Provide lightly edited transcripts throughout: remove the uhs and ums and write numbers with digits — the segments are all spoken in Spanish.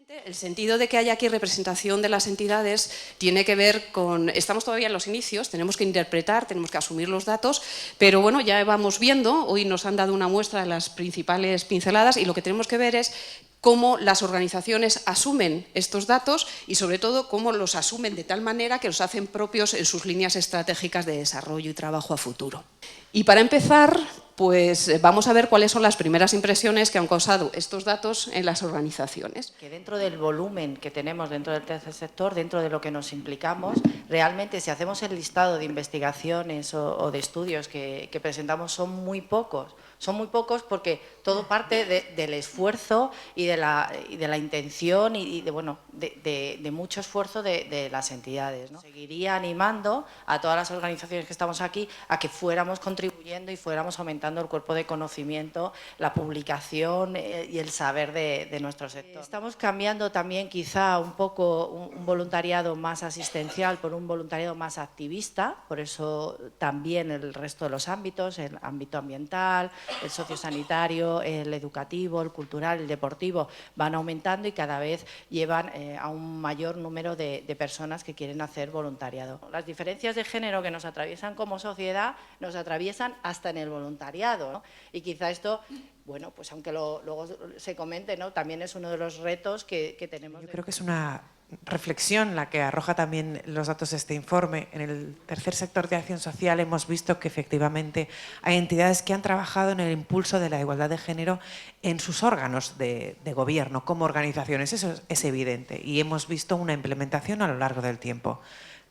El sentido de que haya aquí representación de las entidades tiene que ver con, estamos todavía en los inicios, tenemos que interpretar, tenemos que asumir los datos, pero bueno, ya vamos viendo, hoy nos han dado una muestra de las principales pinceladas y lo que tenemos que ver es cómo las organizaciones asumen estos datos y sobre todo cómo los asumen de tal manera que los hacen propios en sus líneas estratégicas de desarrollo y trabajo a futuro. Y para empezar, pues vamos a ver cuáles son las primeras impresiones que han causado estos datos en las organizaciones. Que dentro del volumen que tenemos dentro del tercer sector, dentro de lo que nos implicamos, realmente si hacemos el listado de investigaciones o de estudios que presentamos son muy pocos. Son muy pocos porque todo parte del esfuerzo y de la intención y de mucho esfuerzo de las entidades, ¿no? Seguiría animando a todas las organizaciones que estamos aquí a que fuéramos contribuyendo y fuéramos aumentando el cuerpo de conocimiento, la publicación y el saber de nuestro sector. Estamos cambiando también quizá un poco un voluntariado más asistencial por un voluntariado más activista, por eso también el resto de los ámbitos, el ámbito ambiental, el sociosanitario, el educativo, el cultural, el deportivo, van aumentando y cada vez llevan a un mayor número de personas que quieren hacer voluntariado. Las diferencias de género que nos atraviesan como sociedad nos atraviesan hasta en el voluntariado, ¿no? Y quizá esto, bueno, pues aunque luego se comente, ¿no?, también es uno de los retos que tenemos. Yo creo que es una reflexión la que arroja también los datos de este informe. En el tercer sector de acción social hemos visto que efectivamente hay entidades que han trabajado en el impulso de la igualdad de género en sus órganos de gobierno, como organizaciones. Eso es evidente y hemos visto una implementación a lo largo del tiempo.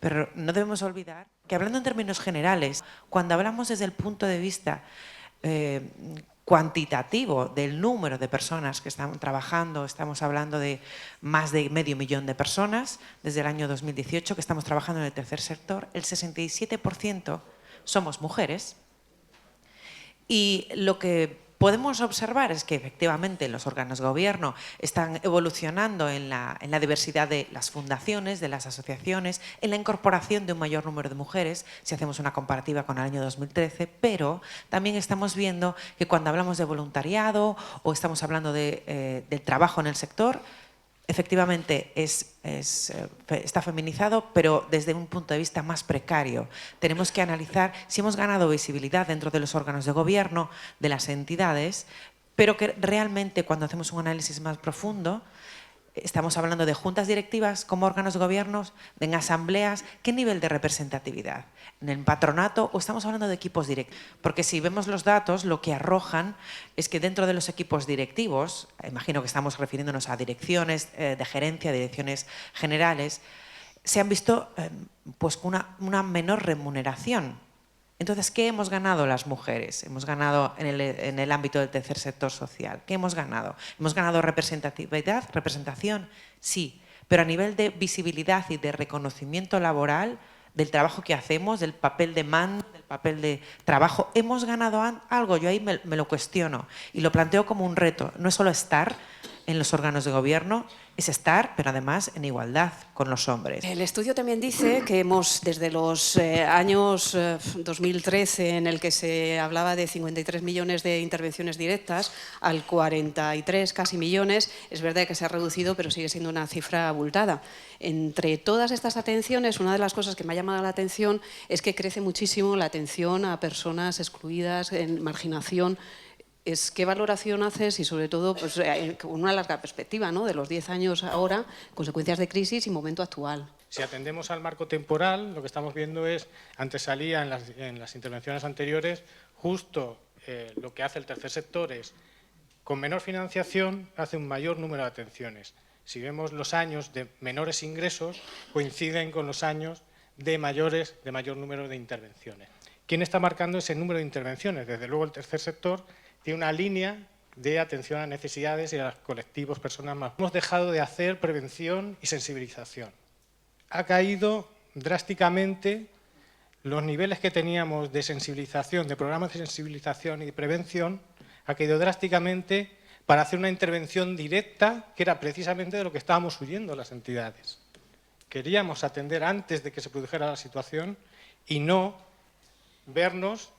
Pero no debemos olvidar que, hablando en términos generales, cuando hablamos desde el punto de vista cuantitativo del número de personas que están trabajando, estamos hablando de más de 500.000 de personas desde el año 2018 que estamos trabajando en el tercer sector, el 67% somos mujeres y lo que podemos observar es que efectivamente los órganos de gobierno están evolucionando en la diversidad de las fundaciones, de las asociaciones, en la incorporación de un mayor número de mujeres, si hacemos una comparativa con el año 2013, pero también estamos viendo que cuando hablamos de voluntariado o estamos hablando del trabajo en el sector, efectivamente está feminizado, pero desde un punto de vista más precario. Tenemos que analizar si hemos ganado visibilidad dentro de los órganos de gobierno, de las entidades, pero que realmente cuando hacemos un análisis más profundo, estamos hablando de juntas directivas como órganos de gobierno, en asambleas, ¿qué nivel de representatividad? ¿En el patronato o estamos hablando de equipos directivos? Porque si vemos los datos, lo que arrojan es que dentro de los equipos directivos, imagino que estamos refiriéndonos a direcciones de gerencia, direcciones generales, se han visto pues una menor remuneración. Entonces, ¿qué hemos ganado las mujeres? Hemos ganado en el ámbito del tercer sector social. ¿Qué hemos ganado? ¿Hemos ganado representatividad? ¿Representación? Sí. Pero a nivel de visibilidad y de reconocimiento laboral, del trabajo que hacemos, del papel de mando, del papel de trabajo, ¿hemos ganado algo? Yo ahí me lo cuestiono y lo planteo como un reto. No es solo estar en los órganos de gobierno, es estar, pero además en igualdad con los hombres. El estudio también dice que hemos, desde los años 2013, en el que se hablaba de 53 millones de intervenciones directas, al 43 casi millones, es verdad que se ha reducido, pero sigue siendo una cifra abultada. Entre todas estas atenciones, una de las cosas que me ha llamado la atención es que crece muchísimo la atención a personas excluidas, en marginación. ¿Qué valoración haces y sobre todo pues, con una larga perspectiva, ¿no?, de los 10 años ahora, consecuencias de crisis y momento actual? Si atendemos al marco temporal, lo que estamos viendo es, antes salía en las intervenciones anteriores, justo lo que hace el tercer sector es, con menor financiación, hace un mayor número de atenciones. Si vemos los años de menores ingresos, coinciden con los años de mayor número de intervenciones. ¿Quién está marcando ese número de intervenciones? Desde luego el tercer sector tiene una línea de atención a necesidades y a los colectivos, personas más. Hemos dejado de hacer prevención y sensibilización. Ha caído drásticamente los niveles que teníamos de sensibilización, de programas de sensibilización y de prevención, ha caído drásticamente para hacer una intervención directa, que era precisamente de lo que estábamos huyendo las entidades. Queríamos atender antes de que se produjera la situación y no vernos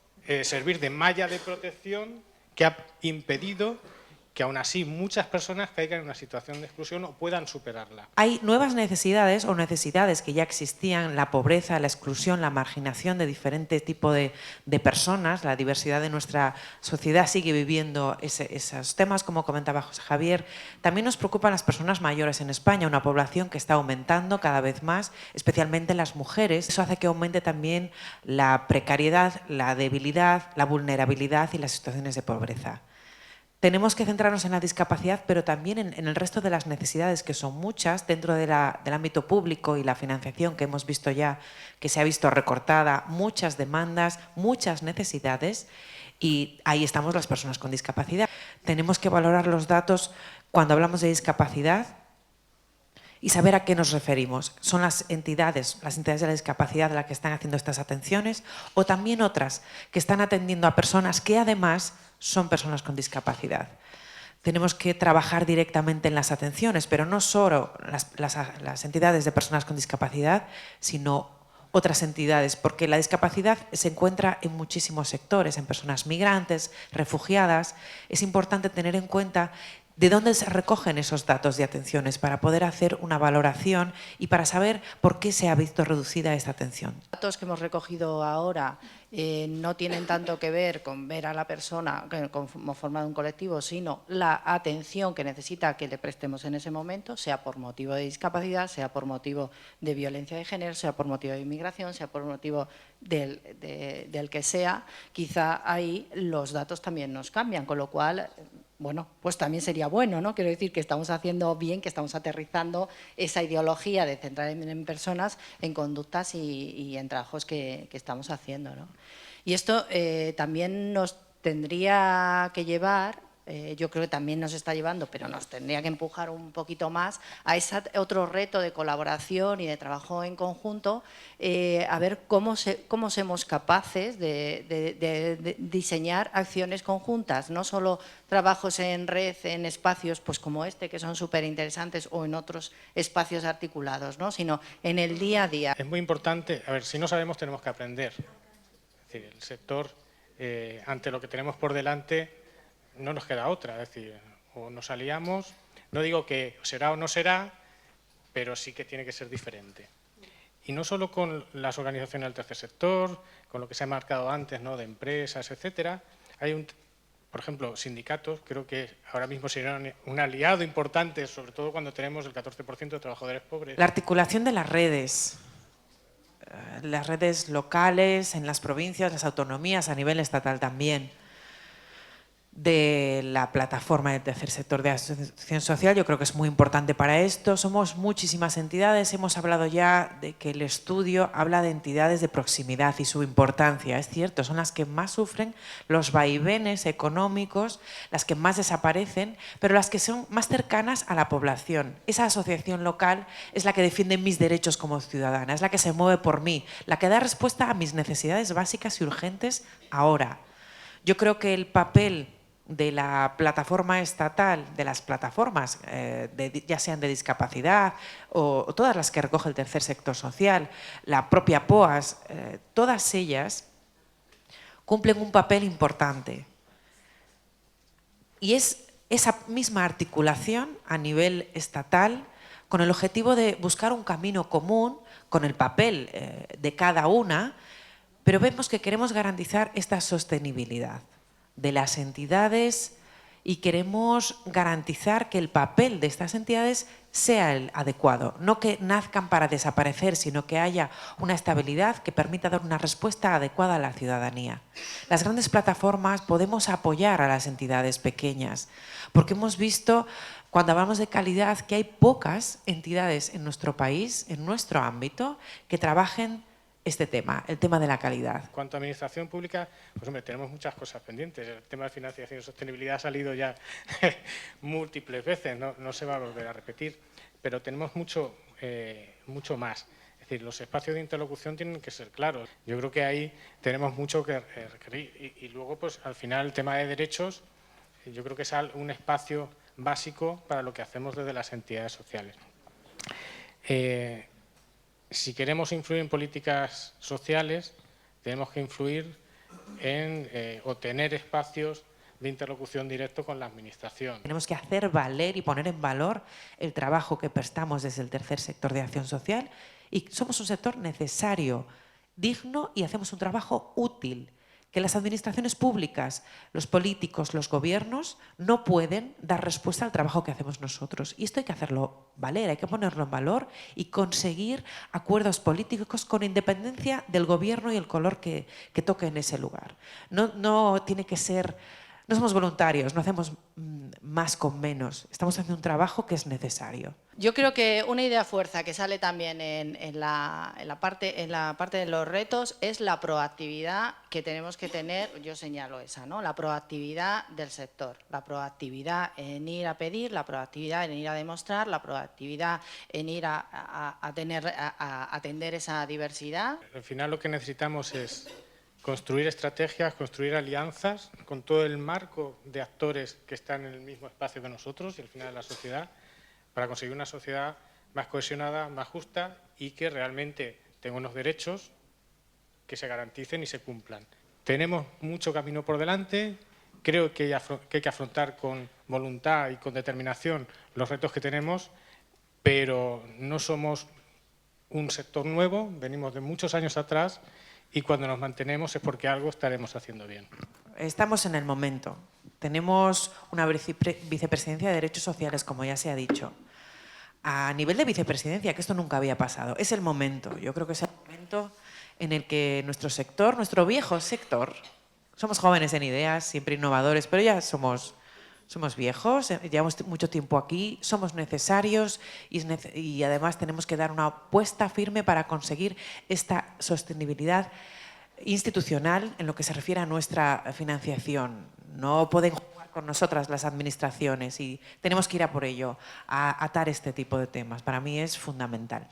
servir de malla de protección que ha impedido que aún así muchas personas caigan en una situación de exclusión o puedan superarla. Hay nuevas necesidades o necesidades que ya existían, la pobreza, la exclusión, la marginación de diferente tipo de personas, la diversidad de nuestra sociedad sigue viviendo esos temas, como comentaba José Javier. También nos preocupan las personas mayores en España, una población que está aumentando cada vez más, especialmente las mujeres. Eso hace que aumente también la precariedad, la debilidad, la vulnerabilidad y las situaciones de pobreza. Tenemos que centrarnos en la discapacidad, pero también en el resto de las necesidades, que son muchas, dentro del ámbito público y la financiación que hemos visto ya, que se ha visto recortada, muchas demandas, muchas necesidades, y ahí estamos las personas con discapacidad. Tenemos que valorar los datos cuando hablamos de discapacidad y saber a qué nos referimos. ¿Son las entidades de la discapacidad las que están haciendo estas atenciones o también otras que están atendiendo a personas que además son personas con discapacidad? Tenemos que trabajar directamente en las atenciones, pero no solo las entidades de personas con discapacidad, sino otras entidades, porque la discapacidad se encuentra en muchísimos sectores, en personas migrantes, refugiadas. Es importante tener en cuenta de dónde se recogen esos datos de atenciones para poder hacer una valoración y para saber por qué se ha visto reducida esta atención. Los datos que hemos recogido ahora no tienen tanto que ver con ver a la persona como forma de un colectivo, sino la atención que necesita que le prestemos en ese momento, sea por motivo de discapacidad, sea por motivo de violencia de género, sea por motivo de inmigración, sea por motivo del que sea. Quizá ahí los datos también nos cambian, con lo cual, bueno, pues también sería bueno, ¿no? Quiero decir que estamos haciendo bien, que estamos aterrizando esa ideología de centrar en personas, en conductas y en trabajos que estamos haciendo, ¿no? Y esto también nos tendría que llevar, yo creo que también nos está llevando, pero nos tendría que empujar un poquito más a ese otro reto de colaboración y de trabajo en conjunto, a ver cómo somos capaces de diseñar acciones conjuntas, no solo trabajos en red, en espacios pues como este, que son súper interesantes, o en otros espacios articulados, ¿no? Sino en el día a día. Es muy importante, a ver, si no sabemos tenemos que aprender. Es decir, el sector, ante lo que tenemos por delante, no nos queda otra, es decir, o nos aliamos, no digo que será o no será, pero sí que tiene que ser diferente. Y no solo con las organizaciones del tercer sector, con lo que se ha marcado antes, ¿no?, de empresas, etcétera. Hay, por ejemplo, sindicatos, creo que ahora mismo serían un aliado importante, sobre todo cuando tenemos el 14% de trabajadores pobres. La articulación de las redes locales, en las provincias, las autonomías, a nivel estatal también, de la plataforma del tercer sector de asociación social, yo creo que es muy importante para esto. Somos muchísimas entidades, hemos hablado ya de que el estudio habla de entidades de proximidad y su importancia, es cierto, son las que más sufren los vaivenes económicos, las que más desaparecen, pero las que son más cercanas a la población. Esa asociación local es la que defiende mis derechos como ciudadana, es la que se mueve por mí, la que da respuesta a mis necesidades básicas y urgentes ahora. Yo creo que el papel de la plataforma estatal, de las plataformas, ya sean de discapacidad o todas las que recoge el tercer sector social, la propia POAS, todas ellas cumplen un papel importante. Y es esa misma articulación a nivel estatal con el objetivo de buscar un camino común con el papel de cada una, pero vemos que queremos garantizar esta sostenibilidad de las entidades y queremos garantizar que el papel de estas entidades sea el adecuado, no que nazcan para desaparecer, sino que haya una estabilidad que permita dar una respuesta adecuada a la ciudadanía. Las grandes plataformas podemos apoyar a las entidades pequeñas, porque hemos visto, cuando hablamos de calidad, que hay pocas entidades en nuestro país, en nuestro ámbito, que trabajen este tema, el tema de la calidad. En cuanto a administración pública, pues hombre, tenemos muchas cosas pendientes. El tema de financiación y sostenibilidad ha salido ya múltiples veces, no se va a volver a repetir, pero tenemos mucho más. Es decir, los espacios de interlocución tienen que ser claros. Yo creo que ahí tenemos mucho que requerir. Y luego, pues al final, el tema de derechos, yo creo que es un espacio básico para lo que hacemos desde las entidades sociales. Si queremos influir en políticas sociales, tenemos que influir en o tener espacios de interlocución directo con la Administración. Tenemos que hacer valer y poner en valor el trabajo que prestamos desde el tercer sector de acción social y somos un sector necesario, digno y hacemos un trabajo útil que las administraciones públicas, los políticos, los gobiernos no pueden dar respuesta al trabajo que hacemos nosotros. Y esto hay que hacerlo valer, hay que ponerlo en valor y conseguir acuerdos políticos con independencia del gobierno y el color que toque en ese lugar. No tiene que ser... No somos voluntarios, no hacemos más con menos. Estamos haciendo un trabajo que es necesario. Yo creo que una idea fuerza que sale también en la parte de los retos es la proactividad que tenemos que tener, yo señalo esa, ¿no? La proactividad del sector, la proactividad en ir a pedir, la proactividad en ir a demostrar, la proactividad en ir a atender esa diversidad. Al final lo que necesitamos es construir estrategias, construir alianzas con todo el marco de actores que están en el mismo espacio que nosotros y al final la sociedad, para conseguir una sociedad más cohesionada, más justa y que realmente tenga unos derechos que se garanticen y se cumplan. Tenemos mucho camino por delante, creo que hay que afrontar con voluntad y con determinación los retos que tenemos, pero no somos un sector nuevo, venimos de muchos años atrás y cuando nos mantenemos es porque algo estaremos haciendo bien. Estamos en el momento. Tenemos una vicepresidencia de Derechos Sociales, como ya se ha dicho. A nivel de vicepresidencia, que esto nunca había pasado. Es el momento. Yo creo que es el momento en el que nuestro sector, nuestro viejo sector, somos jóvenes en ideas, siempre innovadores, pero ya somos viejos, llevamos mucho tiempo aquí, somos necesarios y además tenemos que dar una apuesta firme para conseguir esta sostenibilidad institucional en lo que se refiere a nuestra financiación. No pueden jugar con nosotras las administraciones y tenemos que ir a por ello, a atar este tipo de temas. Para mí es fundamental.